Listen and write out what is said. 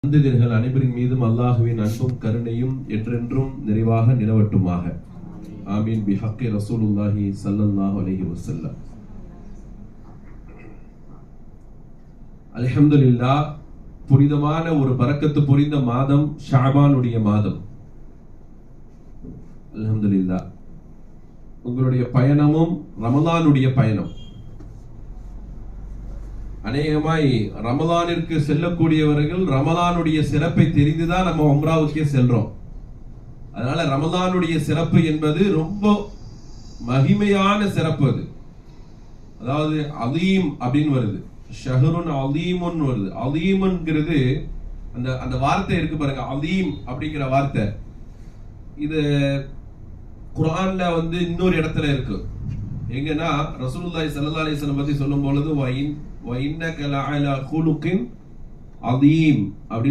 சந்ததியர்கள் அனைவரின் மீதும் அல்லாஹுவின் அன்பும் கருணையும் என்றென்றும் நிறைவாக நிலவட்டுமாக. ஆமீன். பிஹக்கி ரசூலுல்லாஹி ஸல்லல்லாஹு அலைஹி வஸல்லம். அல்ஹம்துலில்லாஹ். புனிதமான ஒரு பரக்கத்து புரிந்த மாதம் ஷஅபானுடைய மாதம். அல்ஹம்துலில்லாஹ். உங்களுடைய பயணமும் ரமலானுடைய பயணம். அநேகமாய் ரமலானிற்கு செல்லக்கூடியவர்கள் ரமலானுடைய சிறப்பை தெரிந்துதான் நம்ம உம்ராவுக்கே செல்றோம். அதனால ரமலானுடைய சிறப்பு என்பது ரொம்ப மகிமையான சிறப்பு. அது அதாவது அலீம் அப்படின்னு வருது, ஷஹருன் அலீமுன் வருது. அலீம்ங்கிறது அந்த வார்த்தை இருக்கு பாருங்க, அலீம் அப்படிங்கிற வார்த்தை. இது குர்ஆன்ல இன்னொரு இடத்துல இருக்கு. எங்கன்னா ரசூலுல்லாஹி ஸல்லல்லாஹு அலைஹி வஸல்லம் பத்தி சொல்லும் பொழுது வ இன்னக லஅலா குலுகின் அதீம் அப்படின்னு